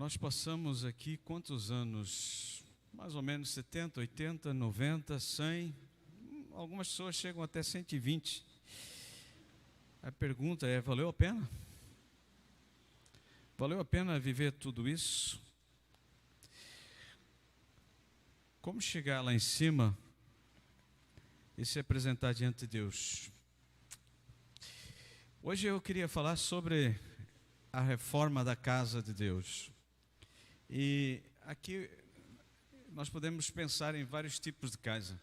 Nós passamos aqui quantos anos? Mais ou menos 70, 80, 90, 100. Algumas pessoas chegam até 120. A pergunta é: valeu a pena? Valeu a pena viver tudo isso? Como chegar lá em cima e se apresentar diante de Deus? Hoje eu queria falar sobre a reforma da casa de Deus. E aqui nós podemos pensar em vários tipos de casa.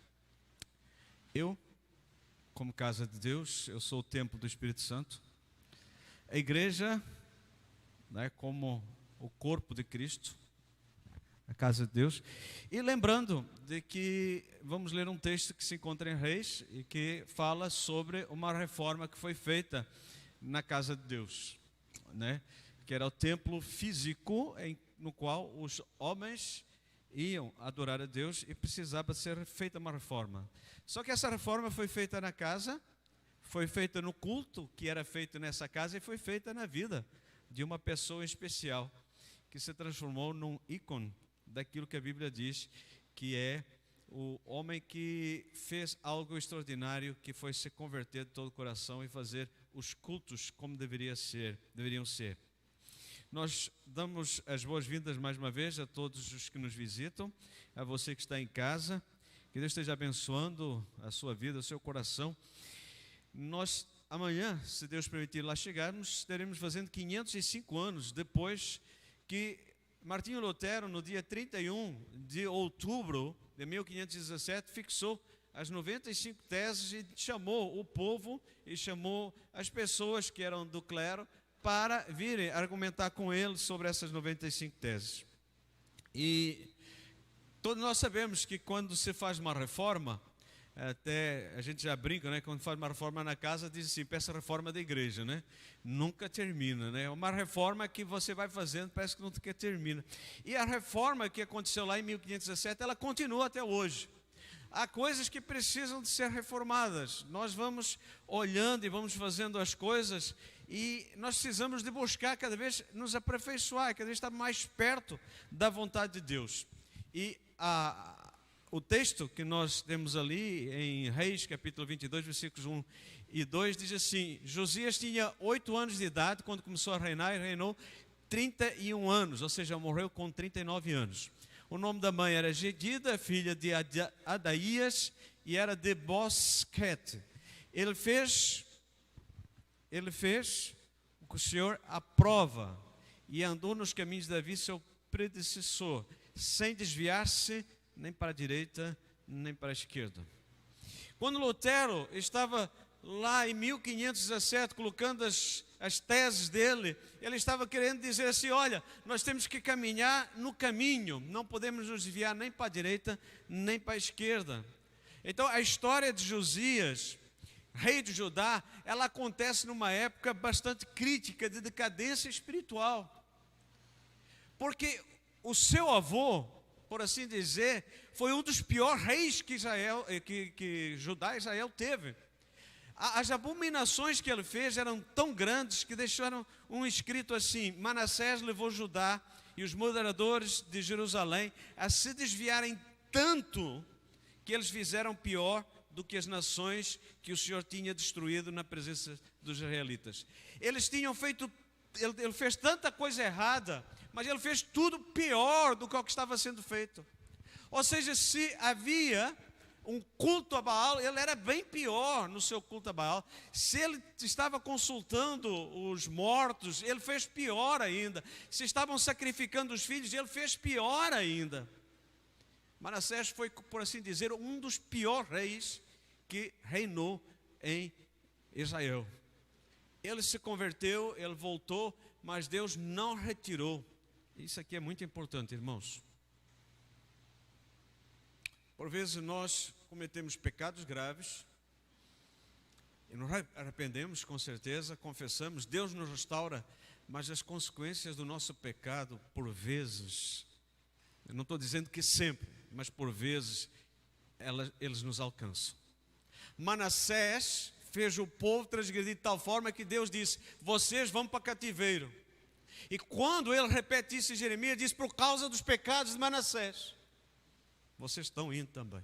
Eu, como casa de Deus, eu sou o templo do Espírito Santo. A igreja, né, como o corpo de Cristo, a casa de Deus. E lembrando de que vamos ler um texto que se encontra em Reis e que fala sobre uma reforma que foi feita na casa de Deus, né? Que era o templo físico no qual os homens iam adorar a Deus e precisava ser feita uma reforma. Só que essa reforma foi feita na casa, foi feita no culto que era feito nessa casa e foi feita na vida de uma pessoa especial que se transformou num ícone daquilo que a Bíblia diz que é o homem que fez algo extraordinário, que foi se converter de todo o coração e fazer os cultos como deveriam ser. Nós damos as boas-vindas mais uma vez a todos os que nos visitam, a você que está em casa, que Deus esteja abençoando a sua vida, o seu coração. Nós, amanhã, se Deus permitir lá chegarmos, estaremos fazendo 505 anos depois que Martinho Lutero, no dia 31 de outubro de 1517, fixou as 95 teses e chamou o povo e chamou as pessoas que eram do clero para virem argumentar com ele sobre essas 95 teses. E todos nós sabemos que quando se faz uma reforma, até a gente já brinca, né? Quando faz uma reforma na casa, diz assim: peça reforma da igreja, né? Nunca termina, né? Uma reforma que você vai fazendo, parece que nunca termina. E a reforma que aconteceu lá em 1517, ela continua até hoje. Há coisas que precisam de ser reformadas. Nós vamos olhando e vamos fazendo as coisas e nós precisamos de buscar cada vez nos aperfeiçoar, cada vez estar mais perto da vontade de Deus. E o texto que nós temos ali em Reis, capítulo 22, versículos 1 e 2, diz assim: Josias tinha 8 anos de idade quando começou a reinar e reinou 31 anos, ou seja, morreu com 39 anos. O nome da mãe era Gedida, filha de Adaías, e era de Bosquete. Ele fez o que o Senhor aprova e andou nos caminhos de Davi, seu predecessor, sem desviar-se nem para a direita, nem para a esquerda. Quando Lutero estava lá em 1517, colocando as teses dele, ele estava querendo dizer assim: olha, nós temos que caminhar no caminho, não podemos nos desviar nem para a direita, nem para a esquerda. Então a história de Josias, rei de Judá, ela acontece numa época bastante crítica de decadência espiritual. Porque o seu avô, por assim dizer, foi um dos piores reis que Judá e Israel teve. As abominações que ele fez eram tão grandes que deixaram um escrito assim: Manassés levou Judá e os moderadores de Jerusalém a se desviarem tanto que eles fizeram pior do que as nações que o Senhor tinha destruído na presença dos israelitas. Eles tinham feito, ele fez tanta coisa errada, mas ele fez tudo pior do que o que estava sendo feito. Ou seja, se havia um culto a Baal, ele era bem pior no seu culto a Baal. Se ele estava consultando os mortos, ele fez pior ainda. Se estavam sacrificando os filhos, ele fez pior ainda. Manassés foi, por assim dizer, um dos piores reis que reinou em Israel. Ele se converteu, ele voltou, mas Deus não retirou. Isso aqui é muito importante, irmãos. Por vezes nós cometemos pecados graves e nos arrependemos, com certeza, confessamos, Deus nos restaura, mas as consequências do nosso pecado, por vezes, eu não estou dizendo que sempre, mas por vezes, eles nos alcançam. Manassés fez o povo transgredir de tal forma que Deus disse: vocês vão para cativeiro. E quando ele repete isso em Jeremias, diz: por causa dos pecados de Manassés, vocês estão indo também.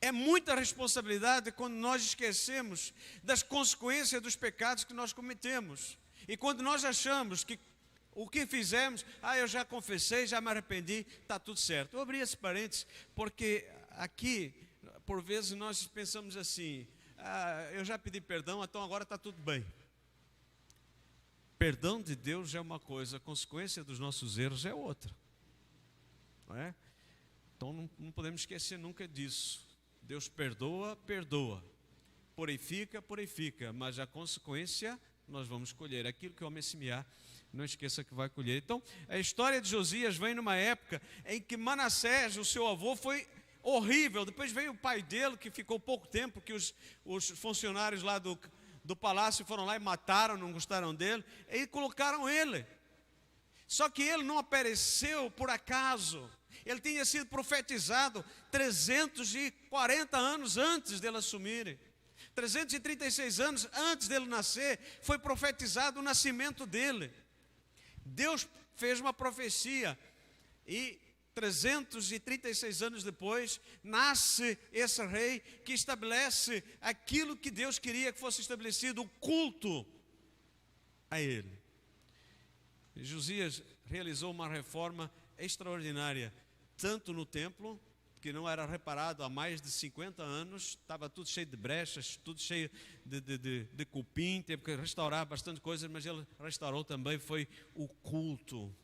É muita responsabilidade quando nós esquecemos das consequências dos pecados que nós cometemos. E quando nós achamos que o que fizemos, eu já confessei, já me arrependi, está tudo certo. Eu abri esse parênteses porque aqui, por vezes, nós pensamos assim: eu já pedi perdão, então agora está tudo bem. Perdão de Deus é uma coisa, a consequência dos nossos erros é outra. Não é? Então não podemos esquecer nunca disso. Deus perdoa, perdoa. Purifica, purifica. Mas a consequência nós vamos colher. Aquilo que o homem semear, não esqueça que vai colher. Então, a história de Josias vem numa época em que Manassés, o seu avô, foi horrível. Depois veio o pai dele, que ficou pouco tempo, que os funcionários lá do palácio foram lá e mataram, não gostaram dele, e colocaram ele. Só que ele não apareceu por acaso. Ele tinha sido profetizado 340 anos antes dele assumir. 336 anos antes dele nascer, foi profetizado o nascimento dele. Deus fez uma profecia e 336 anos depois, nasce esse rei que estabelece aquilo que Deus queria que fosse estabelecido, o culto a ele. E Josias realizou uma reforma extraordinária, tanto no templo, que não era reparado há mais de 50 anos, estava tudo cheio de brechas, tudo cheio de cupim, teve que restaurar bastante coisas, mas ele restaurou também, foi o culto.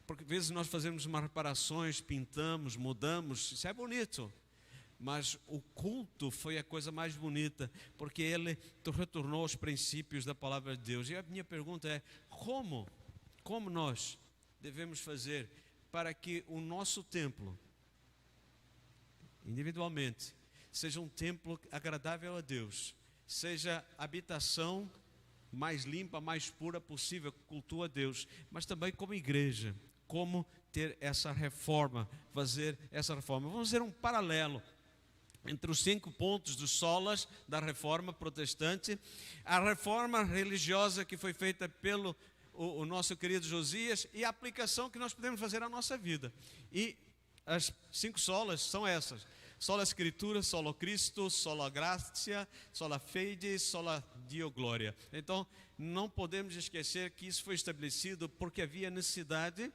Porque às vezes nós fazemos umas reparações, pintamos, mudamos, isso é bonito, mas o culto foi a coisa mais bonita, porque ele retornou aos princípios da palavra de Deus. E a minha pergunta é: como nós devemos fazer para que o nosso templo, individualmente, seja um templo agradável a Deus, seja a habitação mais limpa, mais pura possível, que cultua a Deus, mas também como igreja, como ter essa reforma, fazer essa reforma. Vamos fazer um paralelo entre os 5 pontos dos solas da reforma protestante, a reforma religiosa que foi feita pelo o nosso querido Josias e a aplicação que nós podemos fazer à nossa vida. E as 5 solas são essas: sola Escritura, solo Cristo, sola Gratia, sola Fide, sola Dio Glória. Então, não podemos esquecer que isso foi estabelecido porque havia necessidade,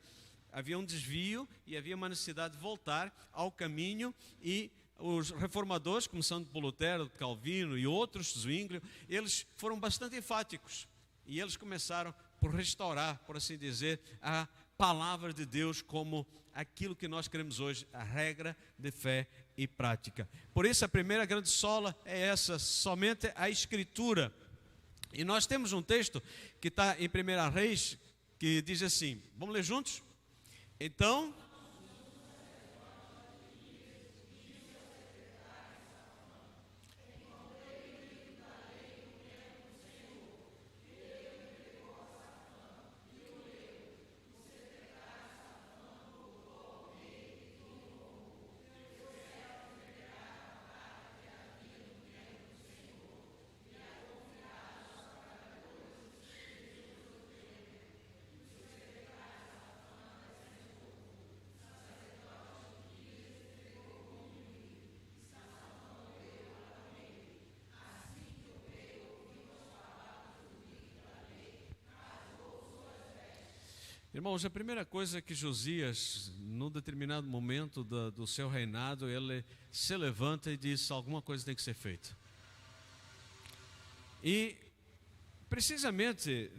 havia um desvio e havia uma necessidade de voltar ao caminho. E os reformadores, começando por Lutero, Calvino e outros, Zwinglio, eles foram bastante enfáticos e eles começaram por restaurar, por assim dizer, a palavra de Deus como aquilo que nós queremos hoje, a regra de fé e prática. Por isso a primeira grande sola é essa, somente a Escritura. E nós temos um texto que está em 1 Reis, que diz assim, vamos ler juntos? Então... Irmãos, a primeira coisa que Josias, num determinado momento do seu reinado, ele se levanta e diz: alguma coisa tem que ser feita. E, precisamente,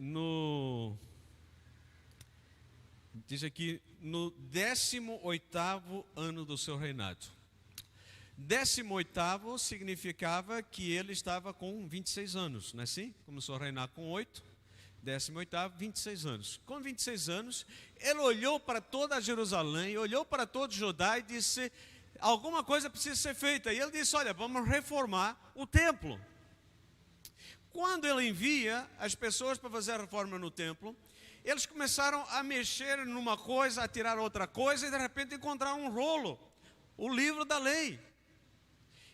diz aqui, no 18º ano do seu reinado. 18º significava que ele estava com 26 anos, não é assim? Começou a reinar com 8. 18º, 26 anos. Com 26 anos, ele olhou para toda Jerusalém, olhou para todo Judá e disse: alguma coisa precisa ser feita. E ele disse: olha, vamos reformar o templo. Quando ele envia as pessoas para fazer a reforma no templo, eles começaram a mexer numa coisa, a tirar outra coisa, e de repente encontraram um rolo, o livro da lei.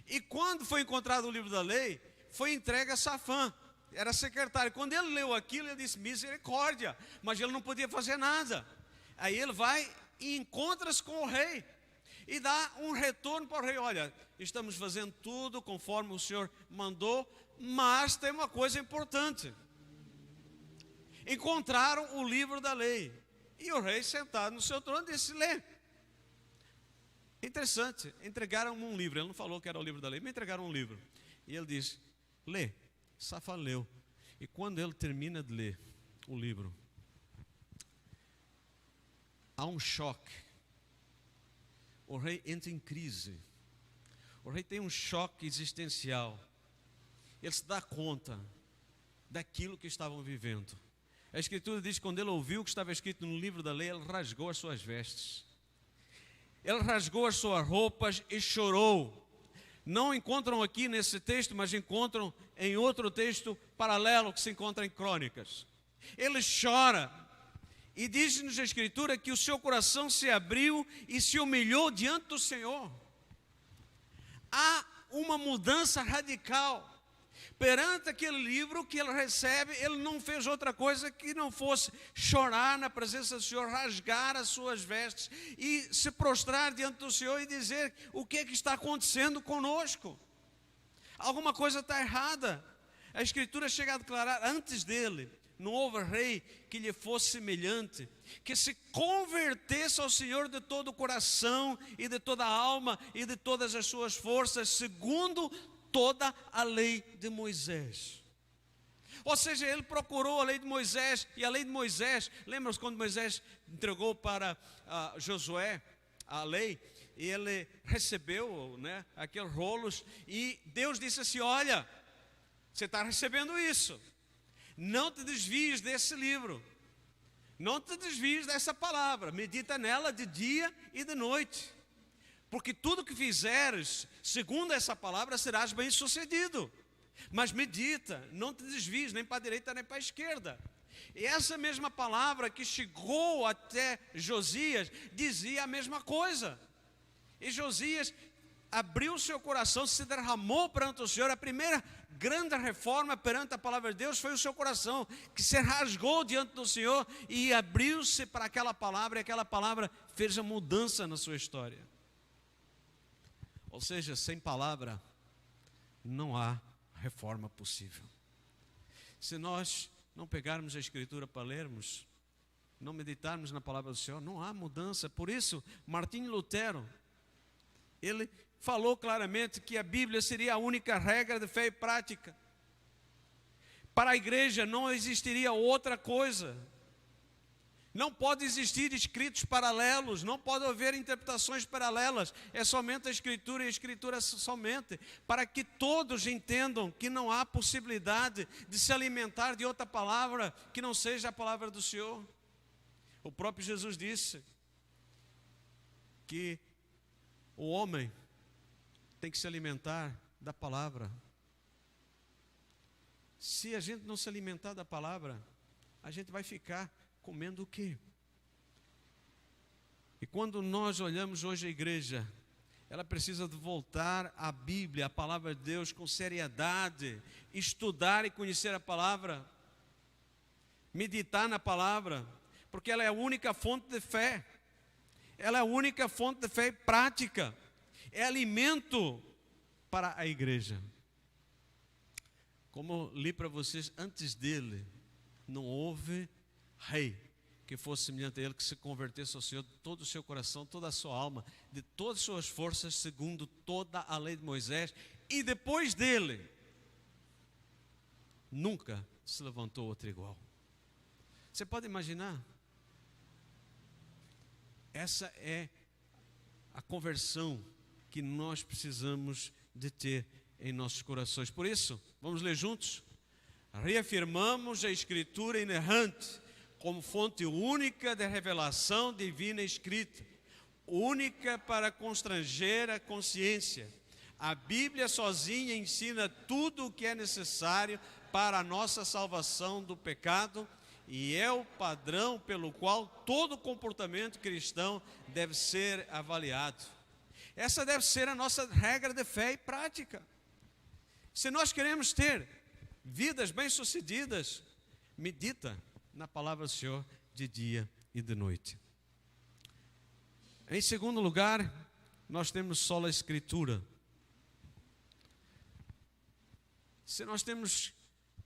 E quando foi encontrado o livro da lei, foi entregue a Safã. era secretário. Quando ele leu aquilo, ele disse, misericórdia, mas ele não podia fazer nada. Aí ele vai e encontra-se com o rei e dá um retorno para o rei. Olha, estamos fazendo tudo conforme o Senhor mandou, mas tem uma coisa importante. Encontraram o livro da lei. E o rei, sentado no seu trono, disse, lê. Interessante, entregaram um livro. Ele não falou que era o livro da lei, mas entregaram um livro. E ele diz, lê. Safã leu. E quando ele termina de ler o livro, há um choque. O rei entra em crise. O rei tem um choque existencial. Ele se dá conta daquilo que estavam vivendo. A Escritura diz que quando ele ouviu o que estava escrito no livro da lei, ele rasgou as suas vestes. Ele rasgou as suas roupas e chorou. Não encontram aqui nesse texto, mas encontram em outro texto paralelo que se encontra em Crônicas. Ele chora e diz-nos a Escritura que o seu coração se abriu e se humilhou diante do Senhor. Há uma mudança radical. Perante aquele livro que ele recebe, ele não fez outra coisa que não fosse chorar na presença do Senhor, rasgar as suas vestes e se prostrar diante do Senhor e dizer o que é que está acontecendo conosco. Alguma coisa está errada. A Escritura chega a declarar antes dele, não houve rei que lhe fosse semelhante, que se convertesse ao Senhor de todo o coração e de toda a alma e de todas as suas forças, segundo toda a lei de Moisés. Ou seja, ele procurou a lei de Moisés, e a lei de Moisés, lembra-se quando Moisés entregou para Josué a lei, e ele recebeu, né, aqueles rolos, e Deus disse assim, olha, você está recebendo isso, não te desvies desse livro, não te desvies dessa palavra, medita nela de dia e de noite, porque tudo que fizeres, segundo essa palavra, serás bem sucedido. Mas medita, não te desvies nem para a direita nem para a esquerda. E essa mesma palavra que chegou até Josias, dizia a mesma coisa. E Josias abriu o seu coração, se derramou perante o Senhor. A primeira grande reforma perante a palavra de Deus foi o seu coração, que se rasgou diante do Senhor e abriu-se para aquela palavra, e aquela palavra fez a mudança na sua história. Ou seja, sem palavra não há reforma possível. Se nós não pegarmos a Escritura para lermos, não meditarmos na palavra do Senhor, não há mudança. Por isso, Martinho Lutero, ele falou claramente que a Bíblia seria a única regra de fé e prática. Para a igreja não existiria outra coisa. Não pode existir escritos paralelos, não pode haver interpretações paralelas, é somente a Escritura e a Escritura somente, para que todos entendam que não há possibilidade de se alimentar de outra palavra que não seja a palavra do Senhor. O próprio Jesus disse que o homem tem que se alimentar da palavra. Se a gente não se alimentar da palavra, a gente vai ficar comendo o quê? E quando nós olhamos hoje a igreja, ela precisa de voltar à Bíblia, à palavra de Deus, com seriedade, estudar e conhecer a palavra, meditar na palavra, porque ela é a única fonte de fé, ela é a única fonte de fé prática, é alimento para a igreja. Como li para vocês, antes dele não houve rei que fosse semelhante a ele, que se convertesse ao Senhor de todo o seu coração, toda a sua alma, de todas as suas forças, segundo toda a lei de Moisés. E depois dele nunca se levantou outro igual. Você pode imaginar? Essa é a conversão que nós precisamos de ter em nossos corações. Por isso, vamos ler juntos? Reafirmamos a Escritura inerrante como fonte única de revelação divina escrita, única para constranger a consciência. A Bíblia sozinha ensina tudo o que é necessário para a nossa salvação do pecado e é o padrão pelo qual todo comportamento cristão deve ser avaliado. Essa deve ser a nossa regra de fé e prática. Se nós queremos ter vidas bem-sucedidas, medita na palavra do Senhor de dia e de noite. Em segundo lugar, nós temos só a Escritura. Se nós temos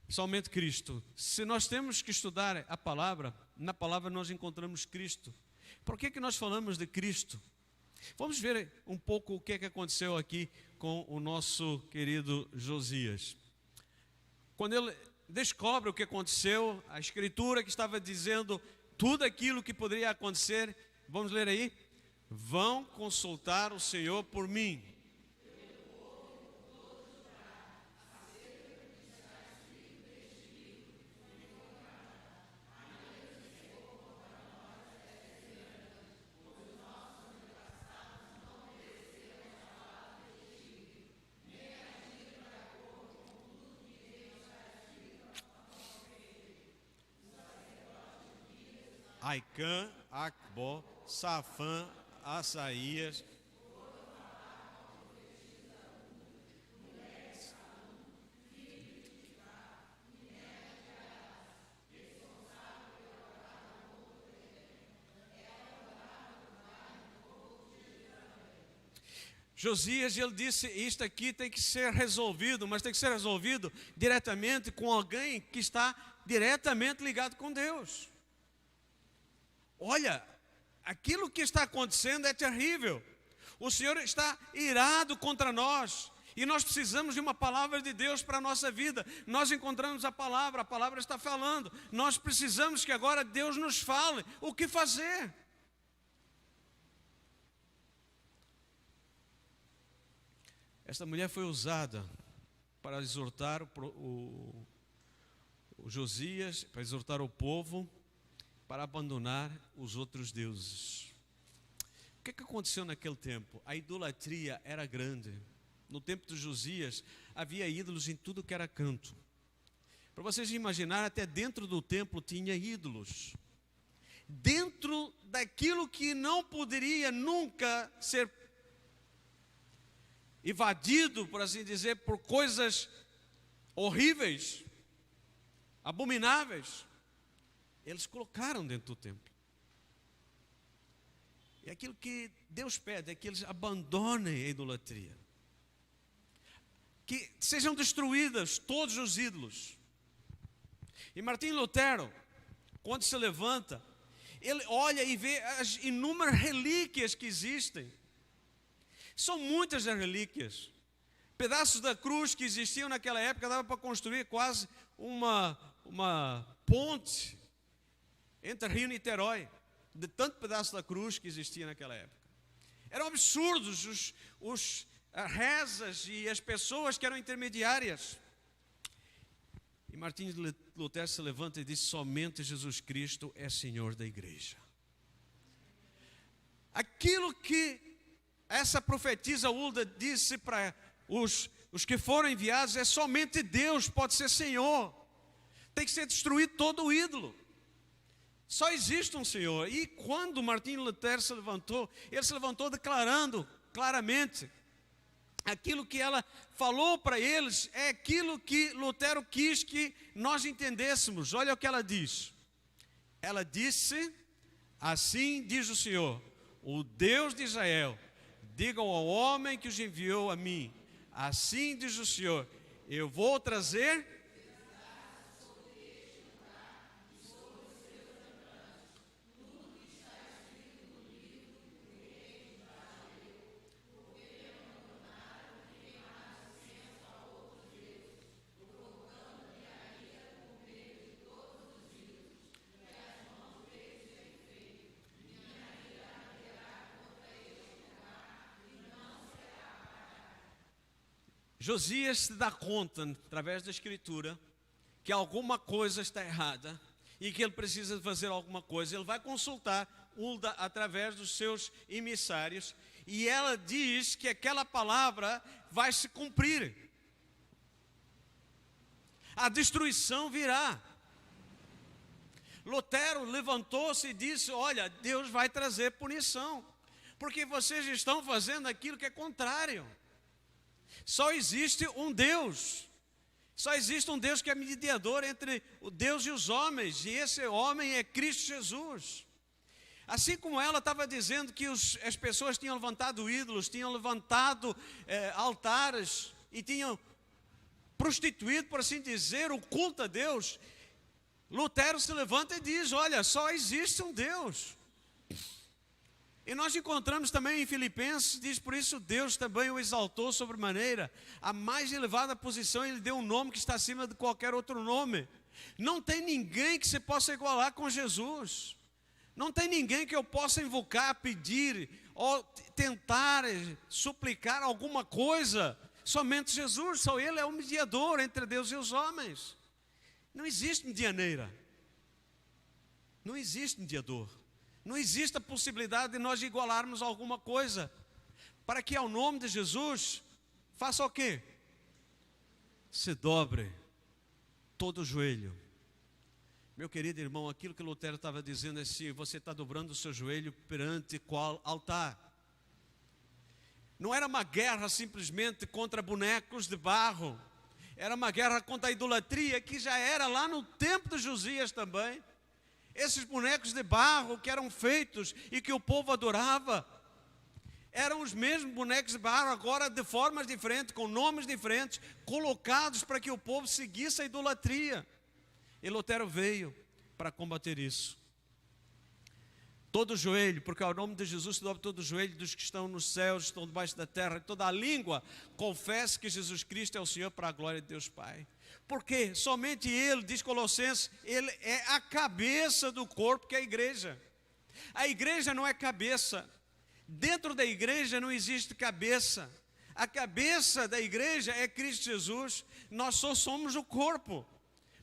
somente Cristo, se nós temos que estudar a palavra, na palavra nós encontramos Cristo. Por que nós falamos de Cristo? Vamos ver um pouco o que aconteceu aqui com o nosso querido Josias. Quando ele descobre o que aconteceu, a Escritura que estava dizendo tudo aquilo que poderia acontecer, vamos ler aí? Vão consultar o Senhor por mim. Aicã, Acbó, Safã, Asaías. Josias, ele disse, isto aqui tem que ser resolvido, mas tem que ser resolvido diretamente com alguém que está diretamente ligado com Deus. Olha, aquilo que está acontecendo é terrível. O Senhor está irado contra nós. E nós precisamos de uma palavra de Deus para a nossa vida. Nós encontramos a palavra está falando. Nós precisamos que agora Deus nos fale o que fazer. Esta mulher foi usada para exortar o Josias, para exortar o povo, para abandonar os outros deuses. O que aconteceu naquele tempo? A idolatria era grande. No tempo de Josias, havia ídolos em tudo que era canto. Para vocês imaginarem, até dentro do templo tinha ídolos. Dentro daquilo que não poderia nunca ser invadido, por assim dizer, por coisas horríveis, abomináveis. Eles colocaram dentro do templo. E aquilo que Deus pede é que eles abandonem a idolatria. Que sejam destruídos todos os ídolos. E Martim Lutero, quando se levanta, ele olha e vê as inúmeras relíquias que existem. São muitas as relíquias. Pedaços da cruz que existiam naquela época, dava para construir quase uma ponte entre Rio e Niterói, de tanto pedaço da cruz que existia naquela época. Eram absurdos os rezas e as pessoas que eram intermediárias. E Martim Lutero se levanta e diz, somente Jesus Cristo é Senhor da igreja. Aquilo que essa profetisa Hulda disse para os que foram enviados, é somente Deus pode ser Senhor. Tem que ser destruído todo o ídolo. Só existe um Senhor. E quando Martim Lutero se levantou, ele se levantou declarando claramente aquilo que ela falou para eles, é aquilo que Lutero quis que nós entendêssemos. Olha o que ela diz. Ela disse, assim diz o Senhor, o Deus de Israel, digam ao homem que os enviou a mim, assim diz o Senhor, eu vou trazer Josias se dá conta, através da Escritura, que alguma coisa está errada e que ele precisa fazer alguma coisa. Ele vai consultar Hulda através dos seus emissários e ela diz que aquela palavra vai se cumprir. A destruição virá. Lutero levantou-se e disse, olha, Deus vai trazer punição, porque vocês estão fazendo aquilo que é contrário. Só existe um Deus. Só existe um Deus que é mediador entre o Deus e os homens, e esse homem é Cristo Jesus. Assim como ela estava dizendo que as pessoas tinham levantado ídolos, tinham levantado altares e tinham prostituído, por assim dizer, o culto a Deus, Lutero se levanta e diz: olha, só existe um Deus. E nós encontramos também em Filipenses, diz: por isso Deus também o exaltou sobremaneira, a mais elevada posição, ele deu um nome que está acima de qualquer outro nome. Não tem ninguém que se possa igualar com Jesus. Não tem ninguém que eu possa invocar, pedir, ou tentar suplicar alguma coisa. Somente Jesus, só Ele é o mediador entre Deus e os homens. Não existe medianeira. Não existe mediador. Não existe a possibilidade de nós igualarmos alguma coisa. Para que ao nome de Jesus, faça o quê? Se dobre todo o joelho. Meu querido irmão, aquilo que Lutero estava dizendo é assim: você está dobrando o seu joelho perante qual altar? Não era uma guerra simplesmente contra bonecos de barro. Era uma guerra contra a idolatria, que já era lá no tempo de Josias também. Esses bonecos de barro que eram feitos e que o povo adorava, eram os mesmos bonecos de barro, agora de formas diferentes, com nomes diferentes, colocados para que o povo seguisse a idolatria. E Lutero veio para combater isso. Todo o joelho, porque ao nome de Jesus se dobra todo o joelho dos que estão nos céus, estão debaixo da terra, e toda a língua confesse que Jesus Cristo é o Senhor, para a glória de Deus Pai. Porque somente Ele, diz Colossenses, Ele é a cabeça do corpo, que é a igreja. A igreja não é cabeça. Dentro da igreja não existe cabeça. A cabeça da igreja é Cristo Jesus. Nós só somos o corpo.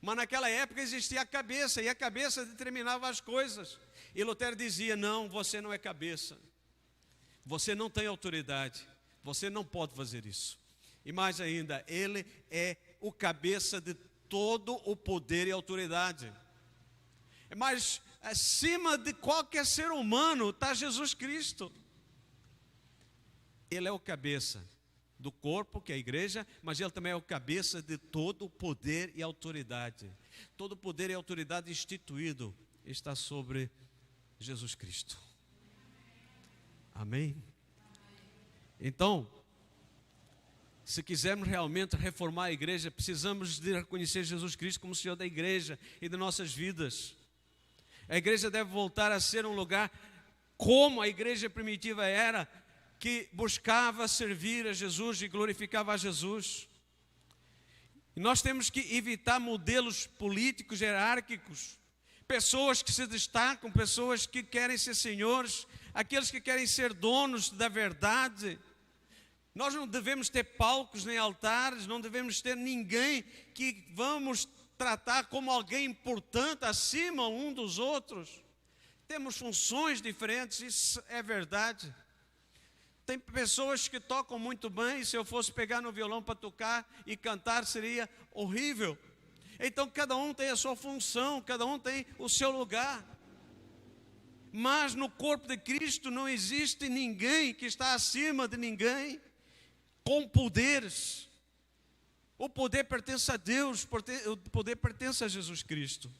Mas naquela época existia a cabeça, e a cabeça determinava as coisas. E Lutero dizia: não, você não é cabeça. Você não tem autoridade. Você não pode fazer isso. E mais ainda, Ele é o cabeça de todo o poder e autoridade. Mas acima de qualquer ser humano está Jesus Cristo. Ele é o cabeça do corpo, que é a igreja, mas Ele também é o cabeça de todo o poder e autoridade. Todo o poder e autoridade instituído está sobre Jesus Cristo. Amém? Então, se quisermos realmente reformar a igreja, precisamos de reconhecer Jesus Cristo como Senhor da igreja e de nossas vidas. A igreja deve voltar a ser um lugar como a igreja primitiva era, que buscava servir a Jesus e glorificava a Jesus. E nós temos que evitar modelos políticos hierárquicos, pessoas que se destacam, pessoas que querem ser senhores, aqueles que querem ser donos da verdade. Nós não devemos ter palcos nem altares, não devemos ter ninguém que vamos tratar como alguém importante acima um dos outros. Temos funções diferentes, isso é verdade. Tem pessoas que tocam muito bem, e se eu fosse pegar no violão para tocar e cantar seria horrível. Então cada um tem a sua função, cada um tem o seu lugar. Mas no corpo de Cristo não existe ninguém que está acima de ninguém, com poderes. O poder pertence a Deus, o poder pertence a Jesus Cristo.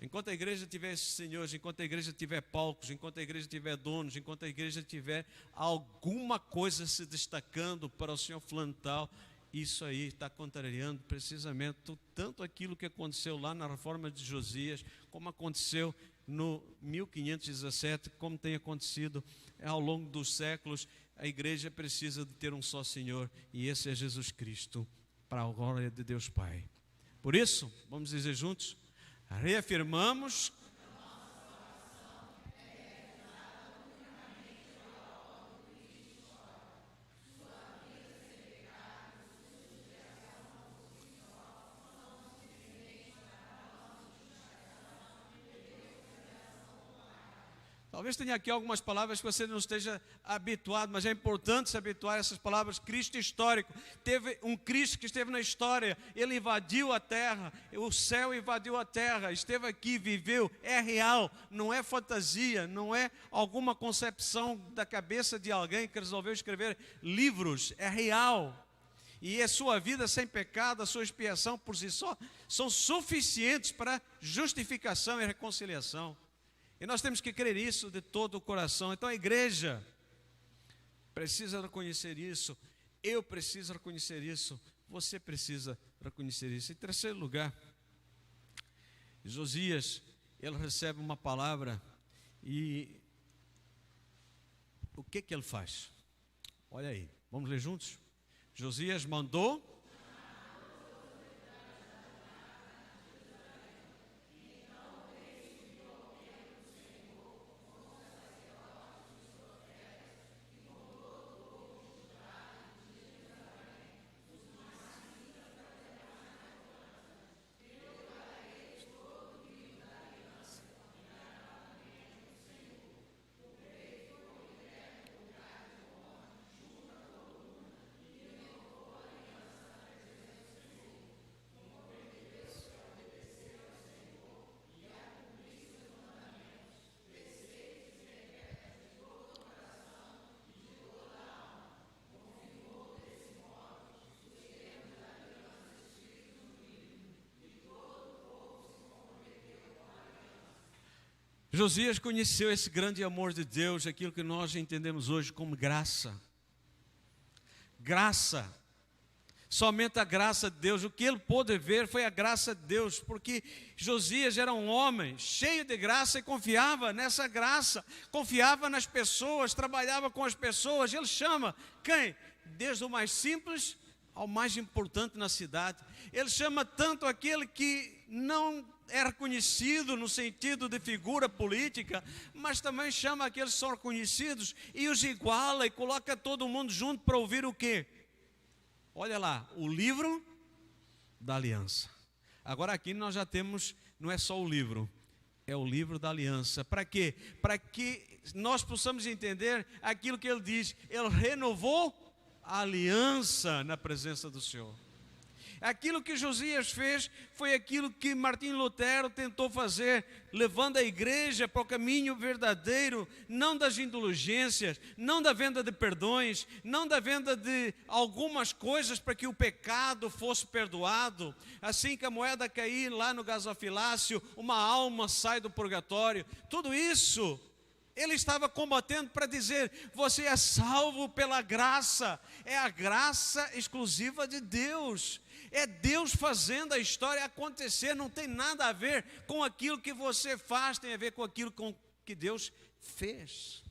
Enquanto a igreja tiver esses senhores, enquanto a igreja tiver palcos, enquanto a igreja tiver donos, enquanto a igreja tiver alguma coisa se destacando para o senhor fulano tal, isso aí está contrariando precisamente tanto aquilo que aconteceu lá na reforma de Josias, como aconteceu no 1517, como tem acontecido ao longo dos séculos. A igreja precisa de ter um só Senhor, e esse é Jesus Cristo, para a glória de Deus Pai. Por isso, vamos dizer juntos: reafirmamos talvez tenha aqui algumas palavras que você não esteja habituado, mas é importante se habituar a essas palavras. Cristo histórico. Teve um Cristo que esteve na história. Ele invadiu a terra. O céu invadiu a terra. Esteve aqui, viveu. É real. Não é fantasia. Não é alguma concepção da cabeça de alguém que resolveu escrever livros. É real. E a sua vida sem pecado, a sua expiação por si só, são suficientes para justificação e reconciliação. E nós temos que crer isso de todo o coração. Então a igreja precisa reconhecer isso, eu preciso reconhecer isso, você precisa reconhecer isso. Em terceiro lugar, Josias, ele recebe uma palavra e o que ele faz? Olha aí, vamos ler juntos? Josias mandou Josias conheceu esse grande amor de Deus, aquilo que nós entendemos hoje como graça. Graça. Somente a graça de Deus. O que ele pôde ver foi a graça de Deus, porque Josias era um homem cheio de graça e confiava nessa graça, confiava nas pessoas, trabalhava com as pessoas. Ele chama quem? Desde o mais simples ao mais importante na cidade. Ele chama tanto aquele que não é reconhecido no sentido de figura política, mas também chama aqueles que são reconhecidos e os iguala e coloca todo mundo junto para ouvir o quê? Olha lá, o livro da aliança. Agora aqui nós já temos, não é só o livro, é o livro da aliança. Para quê? Para que nós possamos entender aquilo que ele diz. Ele renovou a aliança na presença do Senhor. Aquilo que Josias fez foi aquilo que Martinho Lutero tentou fazer, levando a igreja para o caminho verdadeiro, não das indulgências, não da venda de perdões, não da venda de algumas coisas para que o pecado fosse perdoado. Assim que a moeda cair lá no gasofilácio, uma alma sai do purgatório. Tudo isso ele estava combatendo para dizer: você é salvo pela graça, é a graça exclusiva de Deus. É Deus fazendo a história acontecer, não tem nada a ver com aquilo que você faz, tem a ver com aquilo que Deus fez.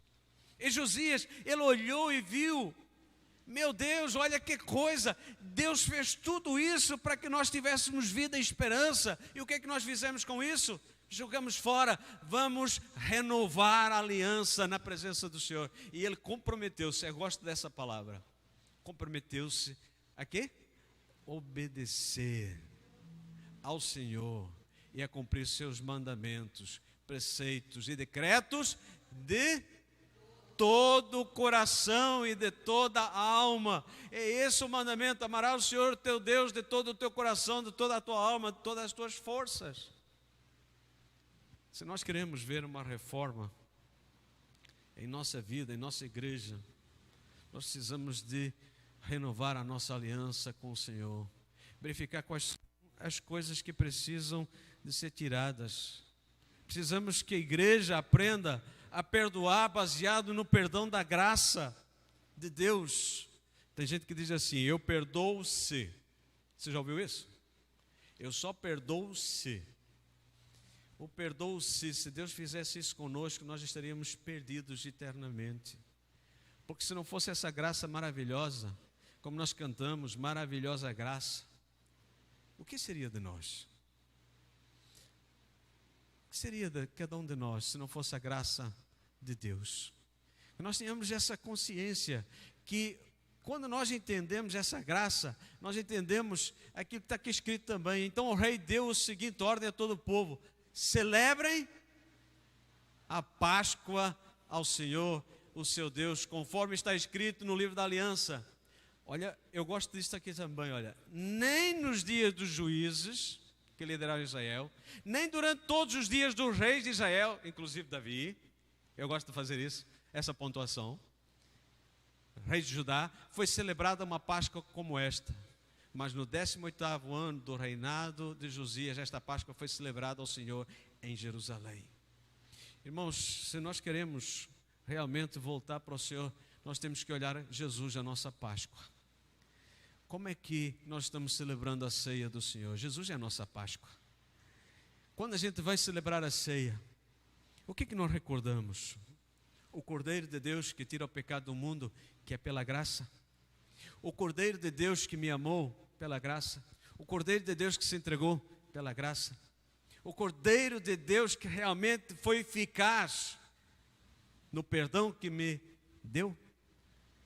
E Josias, ele olhou e viu, meu Deus, olha que coisa, Deus fez tudo isso para que nós tivéssemos vida e esperança. E o que é que nós fizemos com isso? Jogamos fora, vamos renovar a aliança na presença do Senhor. E ele comprometeu-se, eu gosto dessa palavra, comprometeu-se a quê? Obedecer ao Senhor e a cumprir seus mandamentos, preceitos e decretos de todo o coração e de toda a alma. É esse o mandamento: amarás o Senhor teu Deus de todo o teu coração, de toda a tua alma, de todas as tuas forças. Se nós queremos ver uma reforma em nossa vida, em nossa igreja, nós precisamos de renovar a nossa aliança com o Senhor, verificar quais são as coisas que precisam de ser tiradas. Precisamos que a igreja aprenda a perdoar baseado no perdão da graça de Deus. Tem gente que diz assim: eu perdoo se. Você já ouviu isso? Eu só perdoo se. O perdoo se Deus fizesse isso conosco, nós estaríamos perdidos eternamente. Porque se não fosse essa graça maravilhosa, como nós cantamos, maravilhosa graça, o que seria de nós? O que seria de cada um de nós se não fosse a graça de Deus? Que nós tenhamos essa consciência que quando nós entendemos essa graça, nós entendemos aquilo que está aqui escrito também. Então o rei deu a seguinte ordem a todo o povo: celebrem a Páscoa ao Senhor, o seu Deus, conforme está escrito no livro da aliança. Olha, eu gosto disso aqui também, olha. Nem nos dias dos juízes, que lideraram Israel, nem durante todos os dias dos reis de Israel, inclusive Davi, eu gosto de fazer isso, essa pontuação. rei de Judá, foi celebrada uma Páscoa como esta. Mas no 18º ano do reinado de Josias, esta Páscoa foi celebrada ao Senhor em Jerusalém. Irmãos, se nós queremos realmente voltar para o Senhor, nós temos que olhar Jesus, a nossa Páscoa. Como é que nós estamos celebrando a ceia do Senhor? Jesus é a nossa Páscoa. Quando a gente vai celebrar a ceia, o que nós recordamos? O Cordeiro de Deus que tira o pecado do mundo, que é pela graça. O Cordeiro de Deus que me amou pela graça. O Cordeiro de Deus que se entregou pela graça. O Cordeiro de Deus que realmente foi eficaz no perdão que me deu.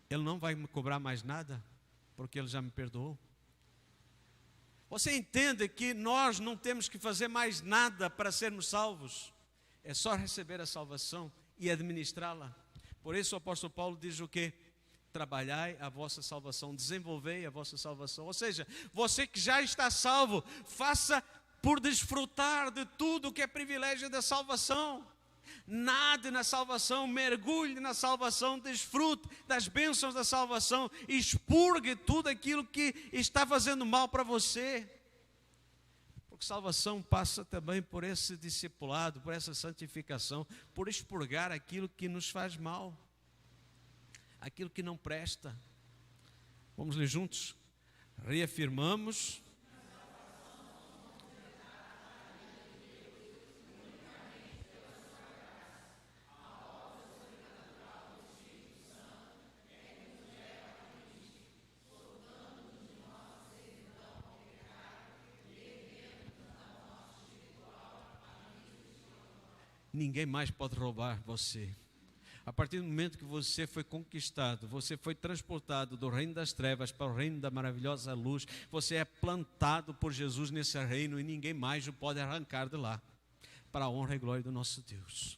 Ele não vai me cobrar mais nada, porque Ele já me perdoou. Você entende que nós não temos que fazer mais nada para sermos salvos? É só receber a salvação e administrá-la. Por isso o apóstolo Paulo diz o quê? Trabalhai a vossa salvação, desenvolvei a vossa salvação. Ou seja, você que já está salvo, faça por desfrutar de tudo que é privilégio da salvação. Nade na salvação, mergulhe na salvação, desfrute das bênçãos da salvação, expurgue tudo aquilo que está fazendo mal para você. Porque salvação passa também por esse discipulado, por essa santificação, por expurgar aquilo que nos faz mal, aquilo que não presta. Vamos ler juntos? Reafirmamos. Ninguém mais pode roubar você. A partir do momento que você foi conquistado, você foi transportado do reino das trevas para o reino da maravilhosa luz, você é plantado por Jesus nesse reino e ninguém mais o pode arrancar de lá, para a honra e glória do nosso Deus.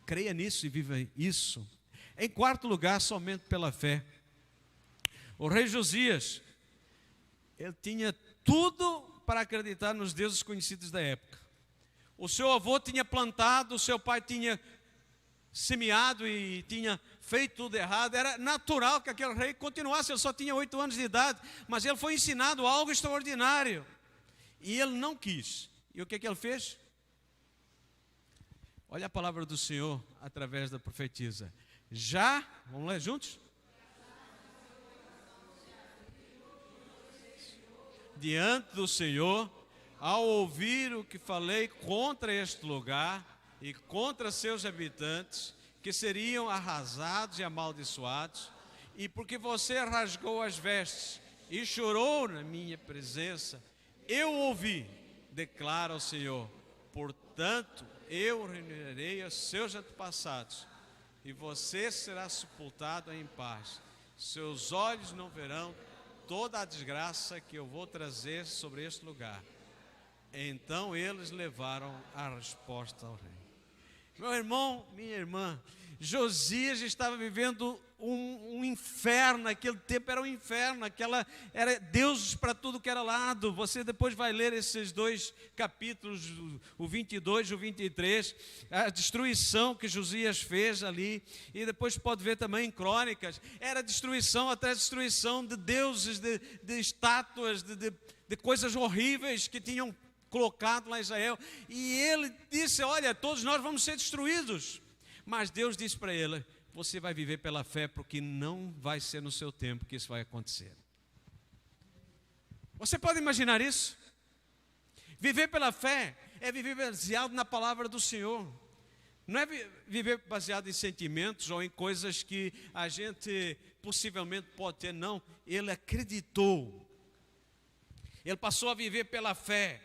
Creia nisso e viva isso. Em quarto lugar, somente pela fé. O rei Josias, ele tinha tudo para acreditar nos deuses conhecidos da época. O seu avô tinha plantado, o seu pai tinha semeado e tinha feito tudo errado. Era natural que aquele rei continuasse, ele só tinha 8 anos de idade, mas ele foi ensinado algo extraordinário. E ele não quis. E o que ele fez? Olha a palavra do Senhor através da profetisa. Vamos ler juntos? Diante do Senhor, ao ouvir o que falei contra este lugar e contra seus habitantes, que seriam arrasados e amaldiçoados, e porque você rasgou as vestes e chorou na minha presença, eu ouvi, declara o Senhor, portanto, eu reunirei os seus antepassados, e você será sepultado em paz. Seus olhos não verão toda a desgraça que eu vou trazer sobre este lugar. Então eles levaram a resposta ao rei. Meu irmão, minha irmã, Josias estava vivendo um inferno. Naquele tempo era um inferno, era deuses para tudo que era lado. Você depois vai ler esses 2 capítulos, o 22 e o 23, a destruição que Josias fez ali, e depois pode ver também em Crônicas. Era destruição atrás de destruição de deuses, de estátuas, de coisas horríveis que tinham colocado lá em Israel, e ele disse, olha, todos nós vamos ser destruídos, mas Deus disse para ele, você vai viver pela fé, porque não vai ser no seu tempo que isso vai acontecer. Você pode imaginar isso? Viver pela fé é viver baseado na palavra do Senhor, não é viver baseado em sentimentos ou em coisas que a gente possivelmente pode ter, não. Ele acreditou, ele passou a viver pela fé.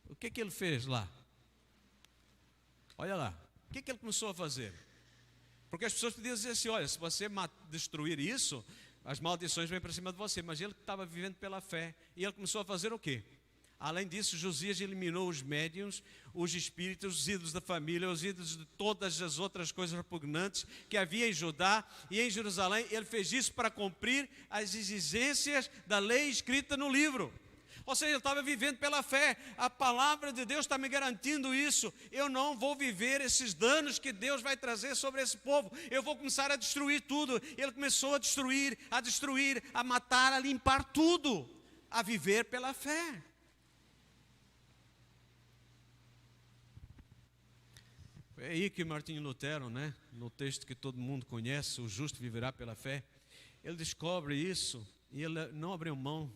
O que ele fez lá? Olha lá, o que ele começou a fazer? Porque as pessoas podiam dizer assim, olha, se você destruir isso, as maldições vêm para cima de você. Mas ele estava vivendo pela fé. E ele começou a fazer o quê? Além disso, Josias eliminou os médiuns, os espíritos, os ídolos da família, os ídolos de todas as outras coisas repugnantes que havia em Judá e em Jerusalém. Ele fez isso para cumprir as exigências da lei escrita no livro. Ou seja, ele estava vivendo pela fé. A palavra de Deus está me garantindo isso. Eu não vou viver esses danos que Deus vai trazer sobre esse povo. Eu vou começar a destruir tudo. Ele começou a destruir, a matar, a limpar tudo. A viver pela fé. É aí que Martinho Lutero, né, no texto que todo mundo conhece, o justo viverá pela fé, ele descobre isso e ele não abriu mão.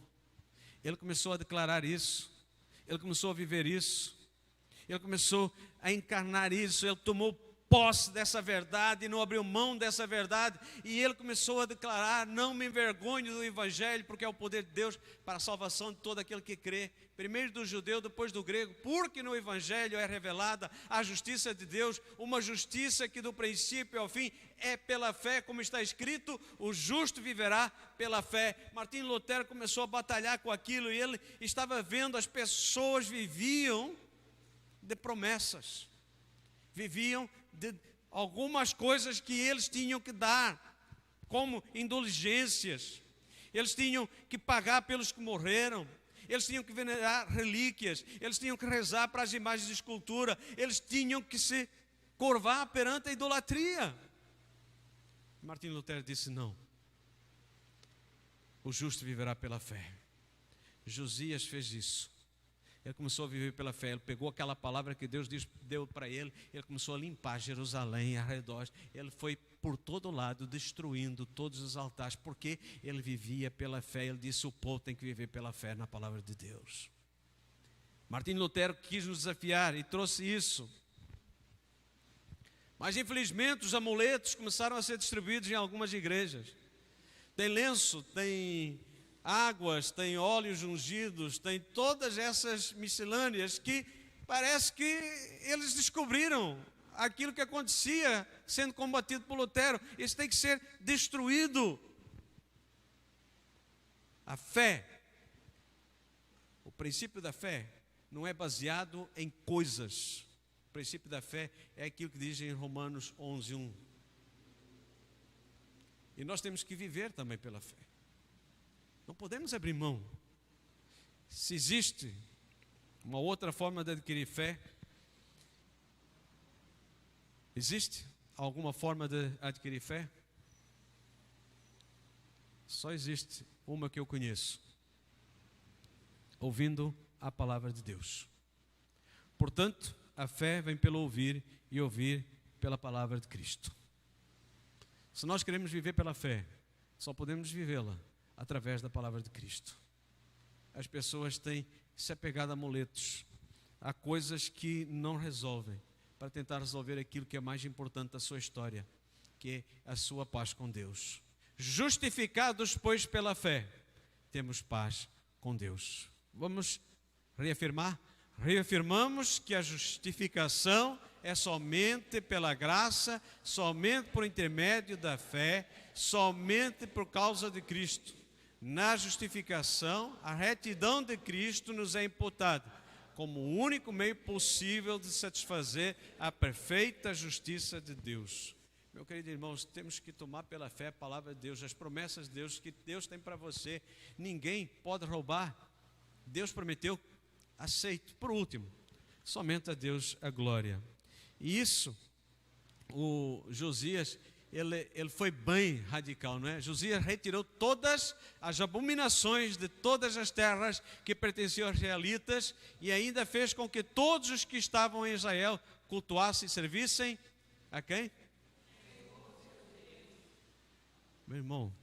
Ele começou a declarar isso, ele começou a viver isso, ele começou a encarnar isso, ele tomou posse dessa verdade e não abriu mão dessa verdade, e ele começou a declarar: não me envergonho do Evangelho, porque é o poder de Deus para a salvação de todo aquele que crê, primeiro do judeu, depois do grego, porque no Evangelho é revelada a justiça de Deus, uma justiça que do princípio ao fim é pela fé, como está escrito, o justo viverá pela fé. Martinho Lutero começou a batalhar com aquilo, e ele estava vendo as pessoas viviam de promessas, viviam de algumas coisas que eles tinham que dar, como indulgências, eles tinham que pagar pelos que morreram, eles tinham que venerar relíquias, eles tinham que rezar para as imagens de escultura, eles tinham que se curvar perante a idolatria. Martinho Lutero disse: não, o justo viverá pela fé. Josias fez isso. Ele começou a viver pela fé. Ele pegou aquela palavra que Deus deu para ele. Ele começou a limpar Jerusalém, arredores. Ele foi por todo lado destruindo todos os altares, porque ele vivia pela fé. Ele disse: o povo tem que viver pela fé na palavra de Deus. Martinho Lutero quis nos desafiar e trouxe isso. Mas infelizmente os amuletos começaram a ser distribuídos em algumas igrejas. Tem lenço, tem águas, tem óleos ungidos, tem todas essas miscelâneas que parece que eles descobriram aquilo que acontecia sendo combatido por Lutero. Isso tem que ser destruído. A fé, o princípio da fé não é baseado em coisas. O princípio da fé é aquilo que diz em Romanos 11:1. E nós temos que viver também pela fé. Não podemos abrir mão. Se existe uma outra forma de adquirir fé, existe alguma forma de adquirir fé? Só existe uma que eu conheço: ouvindo a palavra de Deus. Portanto, a fé vem pelo ouvir, e ouvir pela palavra de Cristo. Se nós queremos viver pela fé, só podemos vivê-la através da palavra de Cristo. As pessoas têm se apegado a amuletos, a coisas que não resolvem, para tentar resolver aquilo que é mais importante da sua história, que é a sua paz com Deus. Justificados, pois, pela fé, temos paz com Deus. Vamos reafirmar? Reafirmamos que a justificação é somente pela graça, somente por intermédio da fé, somente por causa de Cristo. Na justificação, a retidão de Cristo nos é imputada como o único meio possível de satisfazer a perfeita justiça de Deus. Meu querido irmãos, temos que tomar pela fé a palavra de Deus, as promessas de Deus que Deus tem para você. Ninguém pode roubar. Deus prometeu, aceito. Por último, somente a Deus a glória. E isso, o Josias, ele foi bem radical, não é? Josias retirou todas as abominações de todas as terras que pertenciam aos israelitas, e ainda fez com que todos os que estavam em Israel cultuassem e servissem a quem? Meu irmão,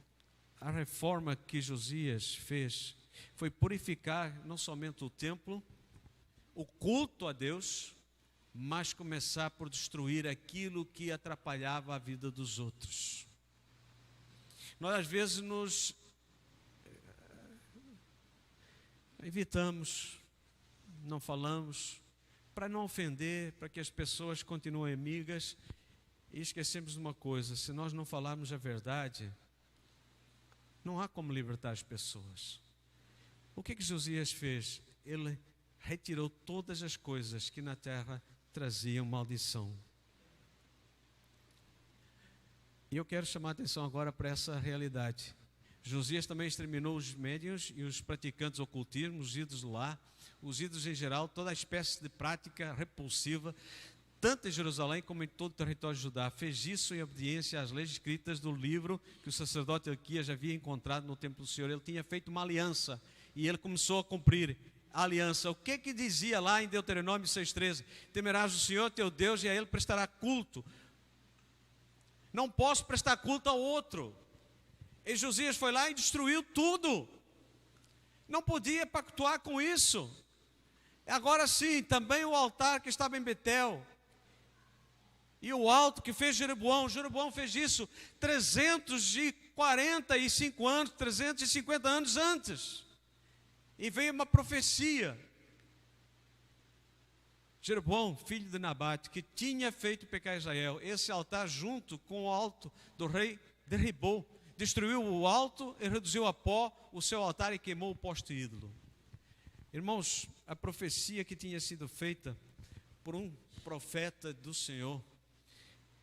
a reforma que Josias fez foi purificar não somente o templo, o culto a Deus, mas começar por destruir aquilo que atrapalhava a vida dos outros. Nós às vezes nos evitamos, não falamos, para não ofender, para que as pessoas continuem amigas, e esquecemos de uma coisa: se nós não falarmos a verdade, não há como libertar as pessoas. O que Josias fez? Ele retirou todas as coisas que na terra traziam maldição. E eu quero chamar a atenção agora para essa realidade. Josias também exterminou os médiuns e os praticantes ocultismo, os ídolos lá, os ídolos em geral, toda espécie de prática repulsiva, tanto em Jerusalém como em todo o território de Judá. Fez isso em obediência às leis escritas do livro que o sacerdote Hilquias havia encontrado no templo do Senhor. Ele tinha feito uma aliança e ele começou a cumprir a aliança. O que dizia lá em Deuteronômio 6,13? Temerás o Senhor teu Deus e a ele prestará culto. Não posso prestar culto ao outro. E Josias foi lá e destruiu tudo. Não podia pactuar com isso. Agora sim, também o altar que estava em Betel e o alto que fez Jeroboão. Jeroboão fez isso 345 anos, 350 anos antes. E veio uma profecia. Jeroboão, filho de Nabate, que tinha feito pecar Israel, esse altar junto com o alto do rei derribou, destruiu o alto e reduziu a pó o seu altar e queimou o poste ídolo. Irmãos, a profecia que tinha sido feita por um profeta do Senhor,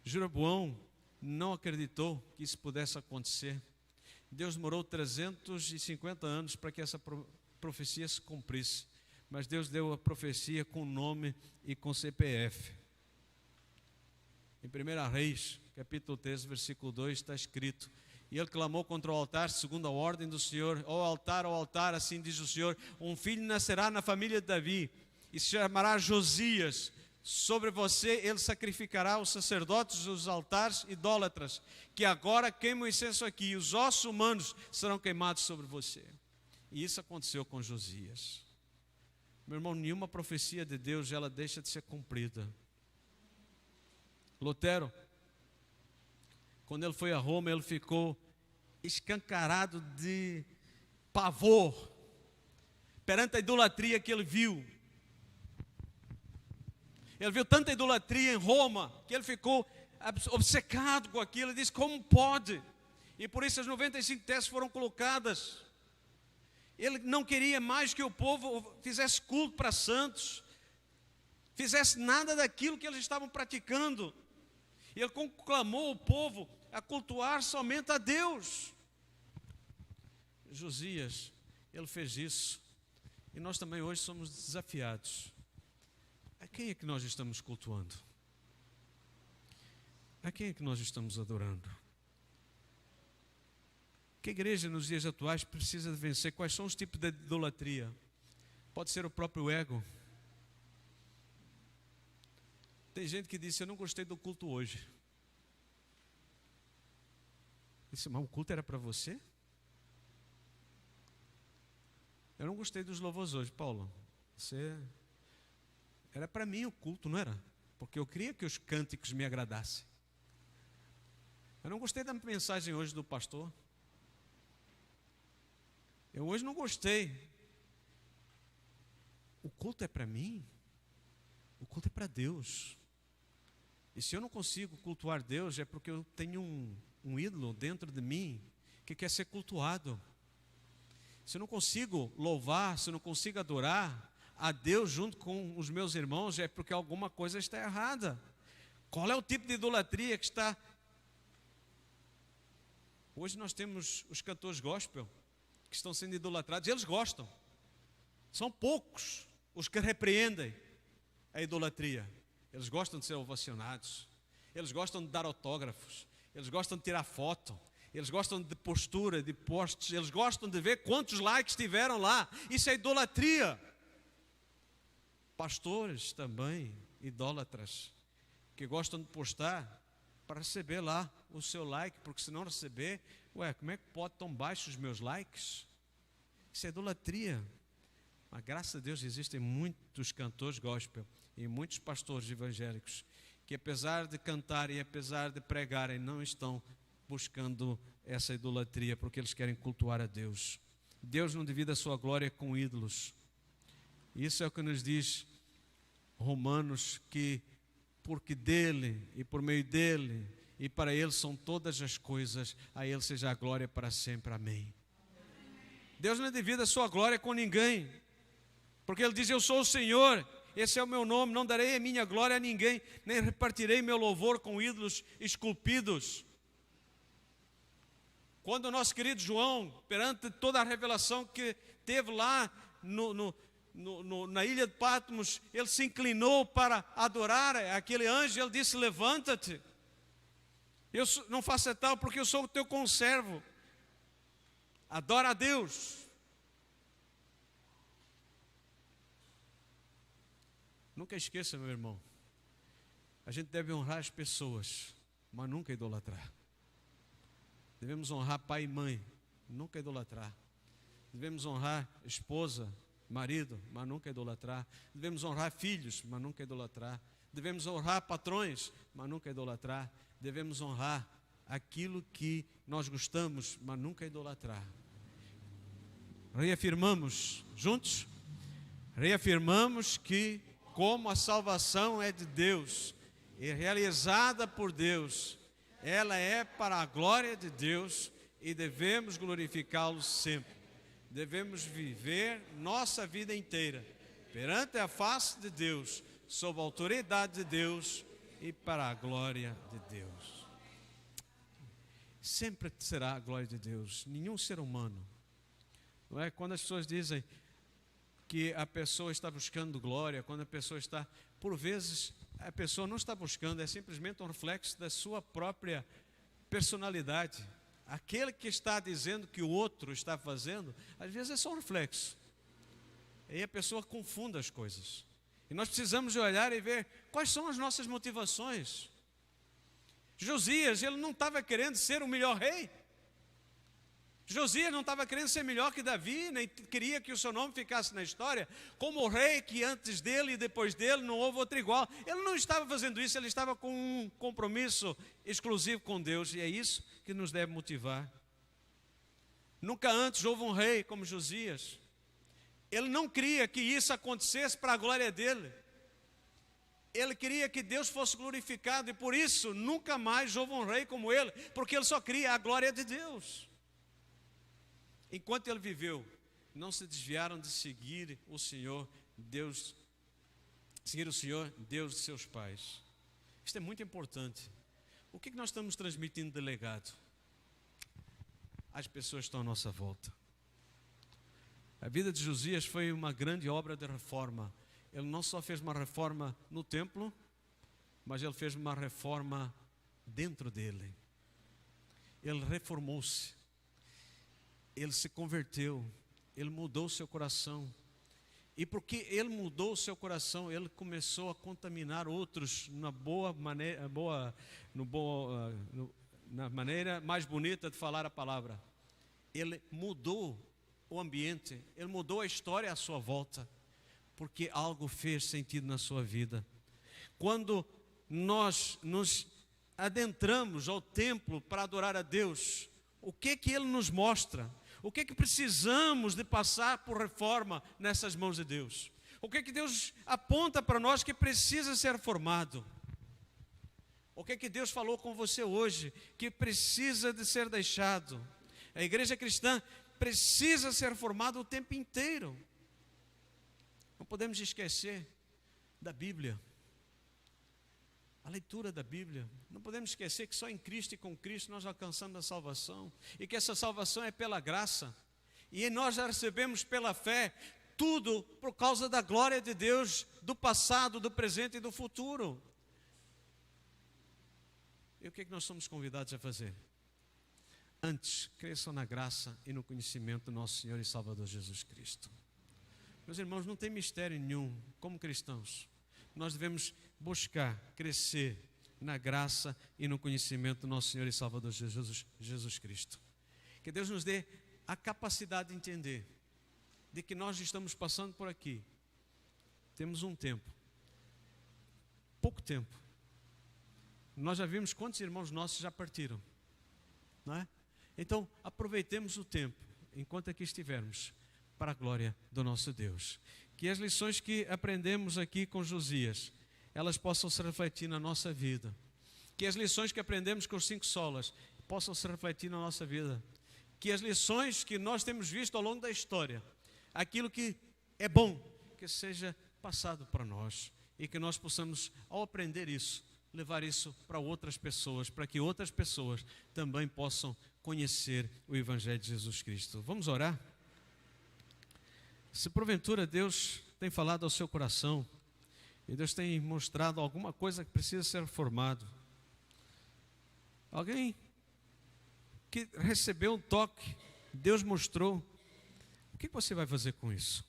Jeroboão não acreditou que isso pudesse acontecer. Deus demorou 350 anos para que essa profecia se cumprisse, mas Deus deu a profecia com nome e com CPF. Em 1 Reis, capítulo 13, versículo 2, está escrito: e ele clamou contra o altar, segundo a ordem do Senhor: ó altar, assim diz o Senhor, um filho nascerá na família de Davi, e se chamará Josias. Sobre você ele sacrificará os sacerdotes dos altares idólatras, que agora queimam incenso aqui, e os ossos humanos serão queimados sobre você. E isso aconteceu com Josias. Meu irmão, nenhuma profecia de Deus ela deixa de ser cumprida. Lutero, quando ele foi a Roma, ele ficou escancarado de pavor perante a idolatria que ele viu. Ele viu tanta idolatria em Roma que ele ficou obcecado com aquilo. Ele disse: como pode? E por isso as 95 teses foram colocadas. Ele não queria mais que o povo fizesse culto para santos, fizesse nada daquilo que eles estavam praticando. E ele conclamou o povo a cultuar somente a Deus. Josias, ele fez isso. E nós também hoje somos desafiados. A quem é que nós estamos cultuando? A quem é que nós estamos adorando? Que a igreja nos dias atuais precisa de vencer? Quais são os tipos de idolatria? Pode ser o próprio ego. Tem gente que disse: eu não gostei do culto hoje. Eu disse: mas o culto era para você? Eu não gostei dos louvores hoje, Paulo. Era para mim o culto, não era? Porque eu queria que os cânticos me agradassem. Eu não gostei da mensagem hoje do pastor. Eu hoje não gostei. O culto é para mim? O culto é para Deus. E se eu não consigo cultuar Deus, é porque eu tenho um ídolo dentro de mim que quer ser cultuado. Se eu não consigo louvar, se eu não consigo adorar a Deus junto com os meus irmãos, é porque alguma coisa está errada. Qual é o tipo de idolatria que está? Hoje nós temos os cantores gospel que estão sendo idolatrados, e eles gostam. São poucos os que repreendem a idolatria. Eles gostam de ser ovacionados, eles gostam de dar autógrafos, eles gostam de tirar foto, eles gostam de postura, de posts, eles gostam de ver quantos likes tiveram lá. Isso é idolatria. Pastores também, idólatras, que gostam de postar para receber lá o seu like, porque se não receber, como é que pode tão baixos os meus likes? Isso é idolatria. Mas graças a Deus existem muitos cantores gospel e muitos pastores evangélicos que, apesar de cantarem, apesar de pregarem, não estão buscando essa idolatria, porque eles querem cultuar a Deus. Deus não divide a sua glória com ídolos. Isso é o que nos diz Romanos, que porque dele e por meio dele e para ele são todas as coisas, a ele seja a glória para sempre. Amém. Deus não divide a sua glória com ninguém, porque ele diz: eu sou o Senhor, esse é o meu nome, não darei a minha glória a ninguém, nem repartirei meu louvor com ídolos esculpidos. Quando o nosso querido João, perante toda a revelação que teve lá na ilha de Patmos, ele se inclinou para adorar aquele anjo, ele disse: levanta-te, não faça tal, porque eu sou o teu conservo, adora a Deus. Nunca esqueça, meu irmão, a gente deve honrar as pessoas, mas nunca idolatrar. Devemos honrar pai e mãe, nunca idolatrar. Devemos honrar esposa, marido, mas nunca idolatrar. Devemos honrar filhos, mas nunca idolatrar. Devemos honrar patrões, mas nunca idolatrar. Devemos honrar aquilo que nós gostamos, mas nunca idolatrar. Reafirmamos juntos? Reafirmamos que, como a salvação é de Deus e realizada por Deus, ela é para a glória de Deus e devemos glorificá-lo sempre. Devemos viver nossa vida inteira perante a face de Deus, sob a autoridade de Deus e para a glória de Deus. Sempre será a glória de Deus, nenhum ser humano. Não é? Quando as pessoas dizem que a pessoa está buscando glória, quando a pessoa está, por vezes, a pessoa não está buscando, é simplesmente um reflexo da sua própria personalidade. Aquele que está dizendo que o outro está fazendo, às vezes é só um reflexo. Aí a pessoa confunde as coisas. E nós precisamos de olhar e ver quais são as nossas motivações. Josias, ele não estava querendo ser o melhor rei. Josias não estava querendo ser melhor que Davi, nem queria que o seu nome ficasse na história como o rei que antes dele e depois dele não houve outro igual. Ele não estava fazendo isso, ele estava com um compromisso exclusivo com Deus, e é isso que nos deve motivar. Nunca antes houve um rei como Josias. Ele não queria que isso acontecesse para a glória dele. Ele queria que Deus fosse glorificado, e por isso nunca mais houve um rei como ele, porque ele só queria a glória de Deus. Enquanto ele viveu, não se desviaram de seguir o Senhor, Deus de seus pais. Isto é muito importante. O que nós estamos transmitindo de legado? As pessoas que estão à nossa volta. A vida de Josias foi uma grande obra de reforma. Ele não só fez uma reforma no templo, mas ele fez uma reforma dentro dele. Ele reformou-se. Ele se converteu, ele mudou o seu coração. E porque ele mudou o seu coração, ele começou a contaminar outros na maneira mais bonita de falar a palavra. Ele mudou o ambiente, ele mudou a história à sua volta, porque algo fez sentido na sua vida. Quando nós nos adentramos ao templo para adorar a Deus, o que ele nos mostra? O que precisamos de passar por reforma nessas mãos de Deus? O que Deus aponta para nós que precisa ser reformado? O que Deus falou com você hoje que precisa de ser deixado? A igreja cristã precisa ser reformada o tempo inteiro. Não podemos esquecer da Bíblia. A leitura da Bíblia. Não podemos esquecer que só em Cristo e com Cristo nós alcançamos a salvação. E que essa salvação é pela graça. E nós já recebemos pela fé tudo por causa da glória de Deus, do passado, do presente e do futuro. E o que nós somos convidados a fazer? Antes, cresçam na graça e no conhecimento do nosso Senhor e Salvador Jesus Cristo. Meus irmãos, não tem mistério nenhum. Como cristãos, nós devemos buscar crescer na graça e no conhecimento do nosso Senhor e Salvador Jesus Cristo. Que Deus nos dê a capacidade de entender de que nós estamos passando por aqui. Temos um tempo, pouco tempo. Nós já vimos quantos irmãos nossos já partiram, não é? Então, aproveitemos o tempo, enquanto aqui estivermos, para a glória do nosso Deus. Que as lições que aprendemos aqui com Josias, elas possam se refletir na nossa vida. Que as lições que aprendemos com os 5 solas possam se refletir na nossa vida. Que as lições que nós temos visto ao longo da história, aquilo que é bom, que seja passado para nós. E que nós possamos, ao aprender isso, levar isso para outras pessoas, para que outras pessoas também possam conhecer o Evangelho de Jesus Cristo. Vamos orar? Se porventura Deus tem falado ao seu coração, e Deus tem mostrado alguma coisa que precisa ser reformado, alguém que recebeu um toque, Deus mostrou, o que você vai fazer com isso?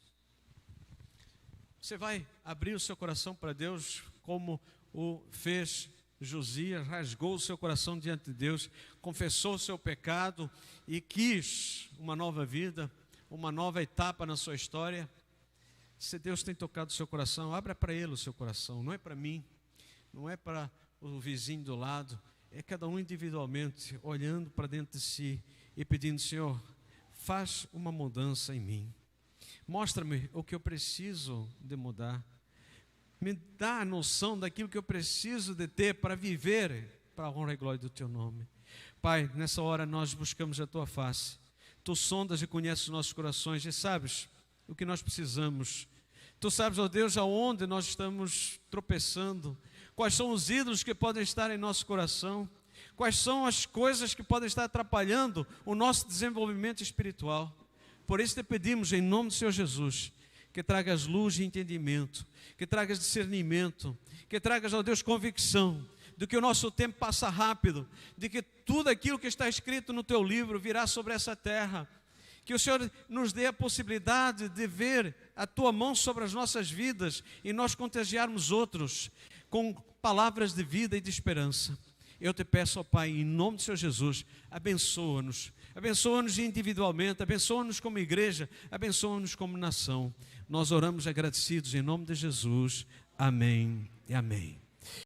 Você vai abrir o seu coração para Deus, como o fez Josias, rasgou o seu coração diante de Deus, confessou o seu pecado e quis uma nova vida, uma nova etapa na sua história? Se Deus tem tocado o seu coração, abra para Ele o seu coração, não é para mim, não é para o vizinho do lado, é cada um individualmente, olhando para dentro de si e pedindo: Senhor, faz uma mudança em mim, mostra-me o que eu preciso de mudar, me dá a noção daquilo que eu preciso de ter para viver para a honra e glória do Teu nome. Pai, nessa hora nós buscamos a Tua face, Tu sondas e conheces os nossos corações e sabes o que nós precisamos. Tu sabes, ó Deus, aonde nós estamos tropeçando, quais são os ídolos que podem estar em nosso coração, quais são as coisas que podem estar atrapalhando o nosso desenvolvimento espiritual. Por isso te pedimos, em nome do Senhor Jesus, que tragas luz e entendimento, que tragas discernimento, que tragas, ó Deus, convicção de que o nosso tempo passa rápido, de que tudo aquilo que está escrito no Teu livro virá sobre essa terra. Que o Senhor nos dê a possibilidade de ver a Tua mão sobre as nossas vidas e nós contagiarmos outros com palavras de vida e de esperança. Eu te peço, ó Pai, em nome do Senhor Jesus, abençoa-nos. Abençoa-nos individualmente, abençoa-nos como igreja, abençoa-nos como nação. Nós oramos agradecidos em nome de Jesus. Amém e amém.